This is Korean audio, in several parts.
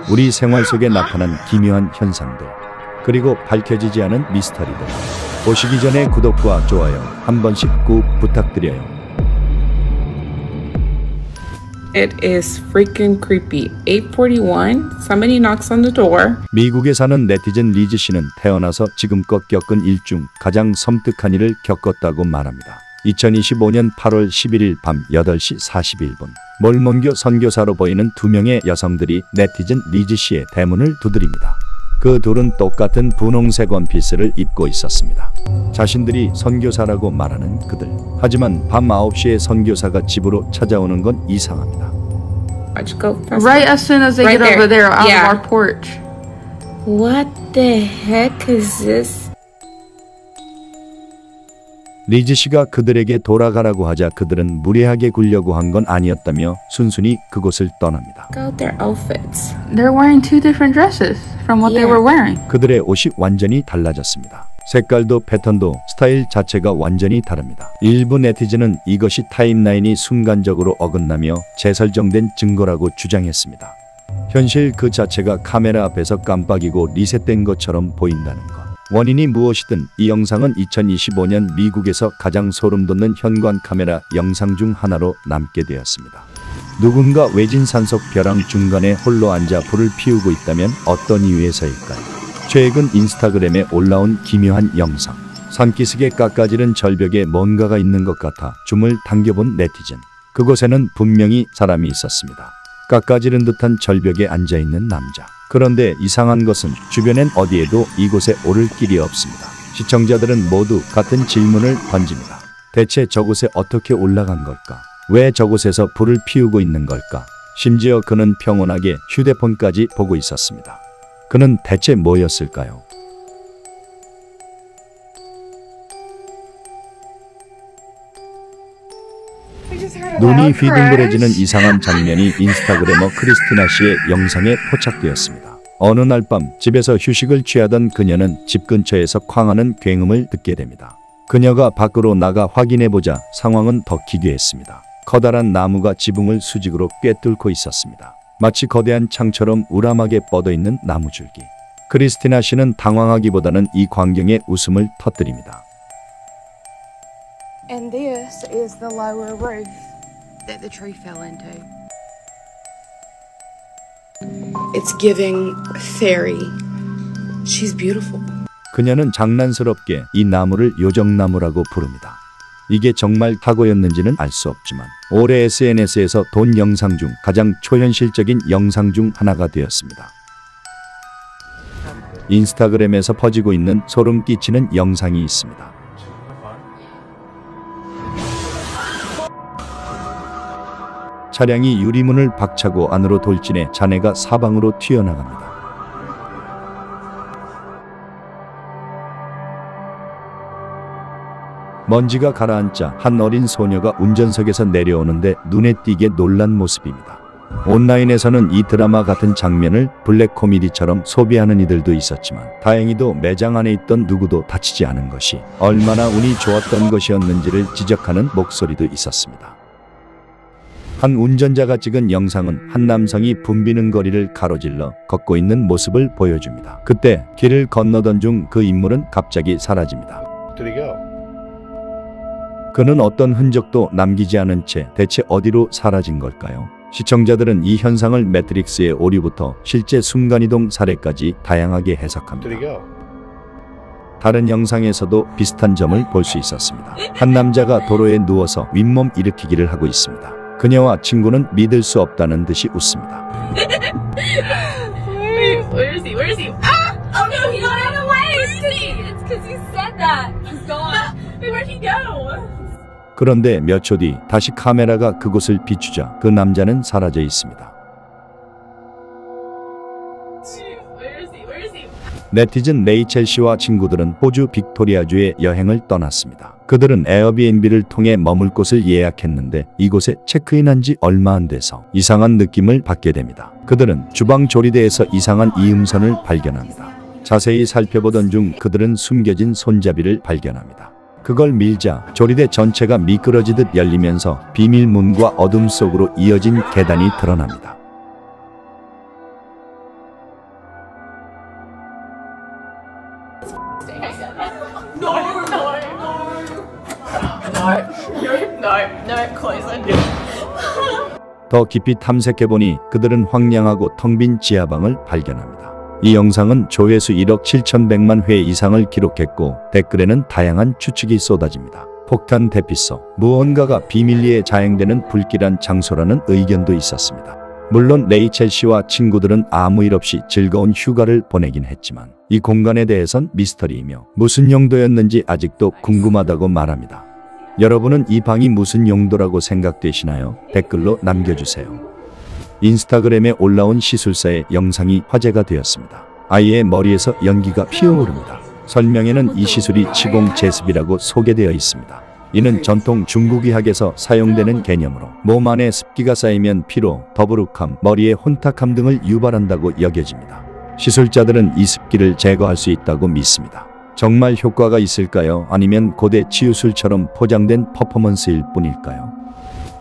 우리 생활 속에 나타난 기묘한 현상들, 그리고 밝혀지지 않은 미스터리들. 보시기 전에 구독과 좋아요 한 번씩 꼭 부탁드려요. It is freaking creepy. 8:41. Somebody knocks on the door. 미국에 사는 네티즌 리즈 씨는 태어나서 지금껏 겪은 일 중 가장 섬뜩한 일을 겪었다고 말합니다. 2025년 8월 11일 밤 8시 41분 몰몬교 선교사로 보이는 두 명의 여성들이 네티즌 리즈 씨의 대문을 두드립니다. 그 둘은 똑같은 분홍색 원피스를 입고 있었습니다. 자신들이 선교사라고 말하는 그들. 하지만 밤 9시에 선교사가 집으로 찾아오는 건 이상합니다. Right as soon as they Right get over there. there, out Yeah. of our porch. What the heck is this? 리즈 씨가 그들에게 돌아가라고 하자 그들은 무례하게 굴려고 한 건 아니었다며 순순히 그곳을 떠납니다. Check out their outfits. They're wearing two different dresses from what they Yeah. were wearing. 그들의 옷이 완전히 달라졌습니다. 색깔도 패턴도 스타일 자체가 완전히 다릅니다. 일부 네티즌은 이것이 타임라인이 순간적으로 어긋나며 재설정된 증거라고 주장했습니다. 현실 그 자체가 카메라 앞에서 깜빡이고 리셋된 것처럼 보인다는 것. 원인이 무엇이든 이 영상은 2025년 미국에서 가장 소름돋는 현관 카메라 영상 중 하나로 남게 되었습니다. 누군가 외진 산속 벼랑 중간에 홀로 앉아 불을 피우고 있다면 어떤 이유에서일까요? 최근 인스타그램에 올라온 기묘한 영상. 산기슭에 깎아지른 절벽에 뭔가가 있는 것 같아 줌을 당겨본 네티즌. 그곳에는 분명히 사람이 있었습니다. 깎아지른 듯한 절벽에 앉아있는 남자. 그런데 이상한 것은 주변엔 어디에도 이곳에 오를 길이 없습니다. 시청자들은 모두 같은 질문을 던집니다. 대체 저곳에 어떻게 올라간 걸까? 왜 저곳에서 불을 피우고 있는 걸까? 심지어 그는 평온하게 휴대폰까지 보고 있었습니다. 그는 대체 뭐였을까요? 눈이 휘둥그레지는 이상한 장면이 인스타그래머 크리스티나 씨의 영상에 포착되었습니다. 어느 날 밤 집에서 휴식을 취하던 그녀는 집 근처에서 쾅하는 굉음을 듣게 됩니다. 그녀가 밖으로 나가 확인해보자 상황은 더 기괴했습니다. 커다란 나무가 지붕을 수직으로 꿰뚫고 있었습니다. 마치 거대한 창처럼 우람하게 뻗어있는 나무줄기. 크리스티나 씨는 당황하기보다는 이 광경에 웃음을 터뜨립니다. And this is the lower roof that the tree fell into. It's giving fairy. She's beautiful. 그녀는 장난스럽게 이 나무를 요정나무라고 부릅니다. 이게 정말 타고였는지는 알 수 없지만 올해 SNS에서 돈 영상 중 가장 초현실적인 영상 중 하나가 되었습니다. 인스타그램에서 퍼지고 있는 소름 끼치는 영상이 있습니다. 차량이 유리문을 박차고 안으로 돌진해 자네가 사방으로 튀어나갑니다. 먼지가 가라앉자 한 어린 소녀가 운전석에서 내려오는데 눈에 띄게 놀란 모습입니다. 온라인에서는 이 드라마 같은 장면을 블랙 코미디처럼 소비하는 이들도 있었지만 다행히도 매장 안에 있던 누구도 다치지 않은 것이 얼마나 운이 좋았던 것이었는지를 지적하는 목소리도 있었습니다. 한 운전자가 찍은 영상은 한 남성이 붐비는 거리를 가로질러 걷고 있는 모습을 보여줍니다. 그때 길을 건너던 중 그 인물은 갑자기 사라집니다. 그는 어떤 흔적도 남기지 않은 채 대체 어디로 사라진 걸까요? 시청자들은 이 현상을 매트릭스의 오류부터 실제 순간이동 사례까지 다양하게 해석합니다. 다른 영상에서도 비슷한 점을 볼 수 있었습니다. 한 남자가 도로에 누워서 윗몸 일으키기를 하고 있습니다. 그녀와 친구는 믿을 수 없다는 듯이 웃습니다. Where is he? Where is he? Ah! Oh no, he got out of the way! It's because you said that! He's gone! Where'd he go? 그런데 몇 초 뒤 다시 카메라가 그곳을 비추자 그 남자는 사라져 있습니다. Where is he? Where is he? 네티즌 레이첼 씨와 친구들은 호주 빅토리아주에 여행을 떠났습니다. 그들은 에어비앤비를 통해 머물 곳을 예약했는데 이곳에 체크인한 지 얼마 안 돼서 이상한 느낌을 받게 됩니다. 그들은 주방 조리대에서 이상한 이음선을 발견합니다. 자세히 살펴보던 중 그들은 숨겨진 손잡이를 발견합니다. 그걸 밀자 조리대 전체가 미끄러지듯 열리면서 비밀문과 어둠 속으로 이어진 계단이 드러납니다. 더 깊이 탐색해보니 그들은 황량하고 텅 빈 지하방을 발견합니다. 이 영상은 조회수 1억 7,100만 회 이상을 기록했고 댓글에는 다양한 추측이 쏟아집니다. 폭탄 대피소, 무언가가 비밀리에 자행되는 불길한 장소라는 의견도 있었습니다. 물론 레이첼 씨와 친구들은 아무 일 없이 즐거운 휴가를 보내긴 했지만 이 공간에 대해선 미스터리이며 무슨 용도였는지 아직도 궁금하다고 말합니다. 여러분은 이 방이 무슨 용도라고 생각되시나요? 댓글로 남겨주세요. 인스타그램에 올라온 시술사의 영상이 화제가 되었습니다. 아이의 머리에서 연기가 피어오릅니다. 설명에는 이 시술이 치공 제습이라고 소개되어 있습니다. 이는 전통 중국의학에서 사용되는 개념으로 몸 안에 습기가 쌓이면 피로, 더부룩함, 머리의 혼탁함 등을 유발한다고 여겨집니다. 시술자들은 이 습기를 제거할 수 있다고 믿습니다. 정말 효과가 있을까요? 아니면 고대 치유술처럼 포장된 퍼포먼스일 뿐일까요?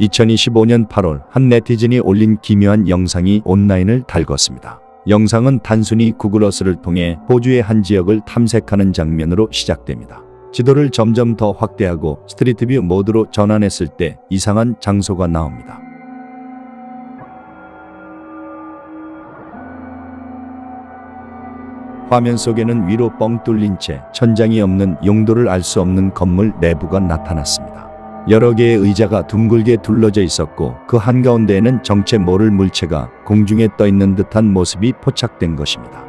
2025년 8월 한 네티즌이 올린 기묘한 영상이 온라인을 달궜습니다. 영상은 단순히 구글어스를 통해 호주의 한 지역을 탐색하는 장면으로 시작됩니다. 지도를 점점 더 확대하고 스트리트뷰 모드로 전환했을 때 이상한 장소가 나옵니다. 화면 속에는 위로 뻥 뚫린 채 천장이 없는 용도를 알 수 없는 건물 내부가 나타났습니다. 여러 개의 의자가 둥글게 둘러져 있었고 그 한가운데에는 정체 모를 물체가 공중에 떠 있는 듯한 모습이 포착된 것입니다.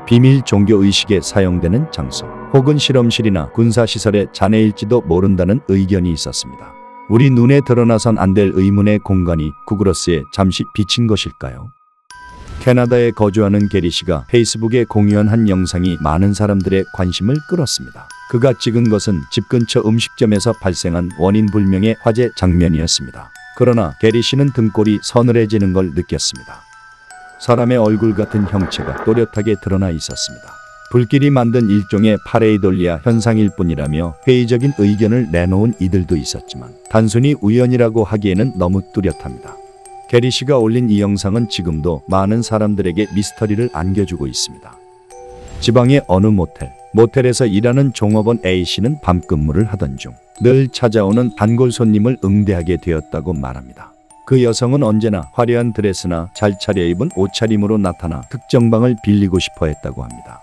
비밀 종교의식에 사용되는 장소 혹은 실험실이나 군사시설의 잔해일지도 모른다는 의견이 있었습니다. 우리 눈에 드러나선 안 될 의문의 공간이 구글어스에 잠시 비친 것일까요? 캐나다에 거주하는 게리 씨가 페이스북에 공유한 한 영상이 많은 사람들의 관심을 끌었습니다. 그가 찍은 것은 집 근처 음식점에서 발생한 원인 불명의 화재 장면이었습니다. 그러나 게리 씨는 등골이 서늘해지는 걸 느꼈습니다. 사람의 얼굴 같은 형체가 또렷하게 드러나 있었습니다. 불길이 만든 일종의 파레이돌리아 현상일 뿐이라며 회의적인 의견을 내놓은 이들도 있었지만 단순히 우연이라고 하기에는 너무 뚜렷합니다. 게리 씨가 올린 이 영상은 지금도 많은 사람들에게 미스터리를 안겨주고 있습니다. 지방의 어느 모텔에서 일하는 종업원 A씨는 밤 근무를 하던 중 늘 찾아오는 단골 손님을 응대하게 되었다고 말합니다. 그 여성은 언제나 화려한 드레스나 잘 차려입은 옷차림으로 나타나 특정 방을 빌리고 싶어 했다고 합니다.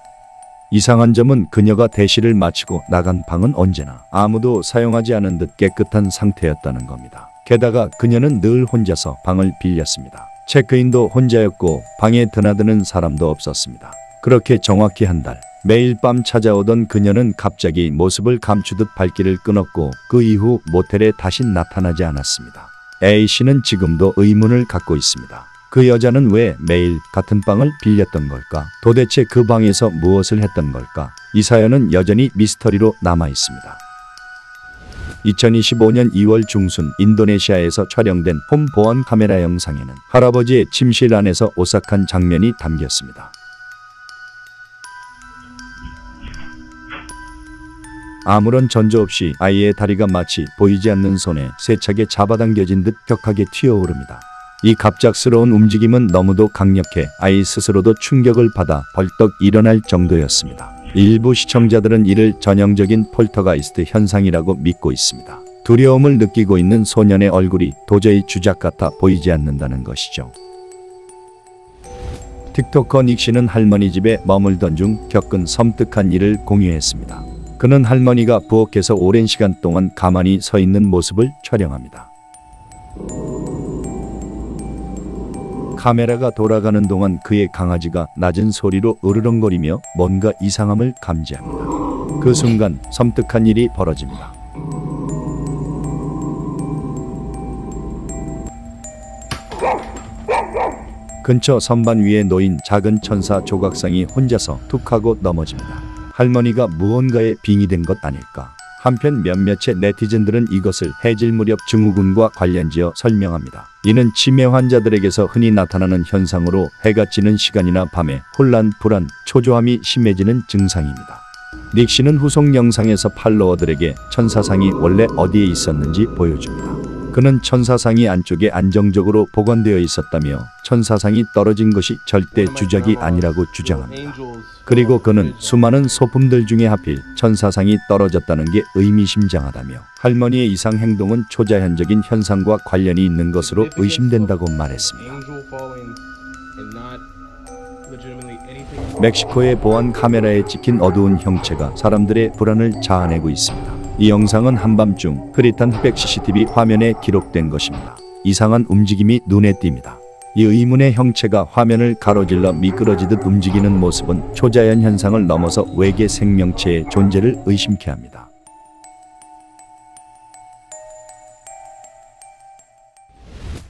이상한 점은 그녀가 대시를 마치고 나간 방은 언제나 아무도 사용하지 않은 듯 깨끗한 상태였다는 겁니다. 게다가 그녀는 늘 혼자서 방을 빌렸습니다. 체크인도 혼자였고 방에 드나드는 사람도 없었습니다. 그렇게 정확히 한 달, 매일 밤 찾아오던 그녀는 갑자기 모습을 감추듯 발길을 끊었고 그 이후 모텔에 다시 나타나지 않았습니다. A씨는 지금도 의문을 갖고 있습니다. 그 여자는 왜 매일 같은 방을 빌렸던 걸까? 도대체 그 방에서 무엇을 했던 걸까? 이 사연은 여전히 미스터리로 남아 있습니다. 2025년 2월 중순 인도네시아에서 촬영된 홈 보안 카메라 영상에는 할아버지의 침실 안에서 오싹한 장면이 담겼습니다. 아무런 전조 없이 아이의 다리가 마치 보이지 않는 손에 세차게 잡아당겨진 듯 격하게 튀어오릅니다. 이 갑작스러운 움직임은 너무도 강력해 아이 스스로도 충격을 받아 벌떡 일어날 정도였습니다. 일부 시청자들은 이를 전형적인 폴터가이스트 현상이라고 믿고 있습니다. 두려움을 느끼고 있는 소년의 얼굴이 도저히 주작 같아 보이지 않는다는 것이죠. 틱토커 닉 씨는 할머니 집에 머물던 중 겪은 섬뜩한 일을 공유했습니다. 그는 할머니가 부엌에서 오랜 시간 동안 가만히 서 있는 모습을 촬영합니다. 카메라가 돌아가는 동안 그의 강아지가 낮은 소리로 으르렁거리며 뭔가 이상함을 감지합니다. 그 순간 섬뜩한 일이 벌어집니다. 근처 선반 위에 놓인 작은 천사 조각상이 혼자서 툭 하고 넘어집니다. 할머니가 무언가에 빙의된 것 아닐까? 한편 몇몇의 네티즌들은 이것을 해질 무렵 증후군과 관련지어 설명합니다. 이는 치매 환자들에게서 흔히 나타나는 현상으로 해가 지는 시간이나 밤에 혼란, 불안, 초조함이 심해지는 증상입니다. 닉 씨는 후속 영상에서 팔로워들에게 천사상이 원래 어디에 있었는지 보여줍니다. 그는 천사상이 안쪽에 안정적으로 보관되어 있었다며 천사상이 떨어진 것이 절대 주작이 아니라고 주장합니다. 그리고 그는 수많은 소품들 중에 하필 천사상이 떨어졌다는 게 의미심장하다며 할머니의 이상 행동은 초자연적인 현상과 관련이 있는 것으로 의심된다고 말했습니다. 멕시코의 보안 카메라에 찍힌 어두운 형체가 사람들의 불안을 자아내고 있습니다. 이 영상은 한밤중 흐릿한 흑백 CCTV 화면에 기록된 것입니다. 이상한 움직임이 눈에 띕니다. 이 의문의 형체가 화면을 가로질러 미끄러지듯 움직이는 모습은 초자연 현상을 넘어서 외계 생명체의 존재를 의심케 합니다.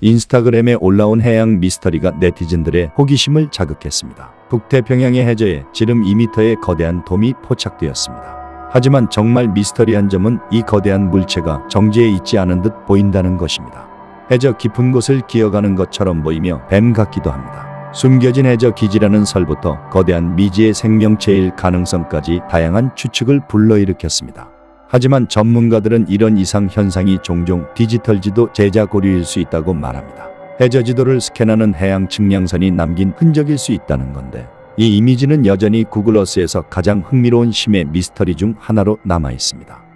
인스타그램에 올라온 해양 미스터리가 네티즌들의 호기심을 자극했습니다. 북태평양의 해저에 지름 2m의 거대한 돔이 포착되었습니다. 하지만 정말 미스터리한 점은 이 거대한 물체가 정지해 있지 않은 듯 보인다는 것입니다. 해저 깊은 곳을 기어가는 것처럼 보이며 뱀 같기도 합니다. 숨겨진 해저 기지라는 설부터 거대한 미지의 생명체일 가능성까지 다양한 추측을 불러일으켰습니다. 하지만 전문가들은 이런 이상 현상이 종종 디지털 지도 제작 오류일 수 있다고 말합니다. 해저 지도를 스캔하는 해양 측량선이 남긴 흔적일 수 있다는 건데, 이 이미지는 여전히 구글 어스에서 가장 흥미로운 심해 미스터리 중 하나로 남아 있습니다.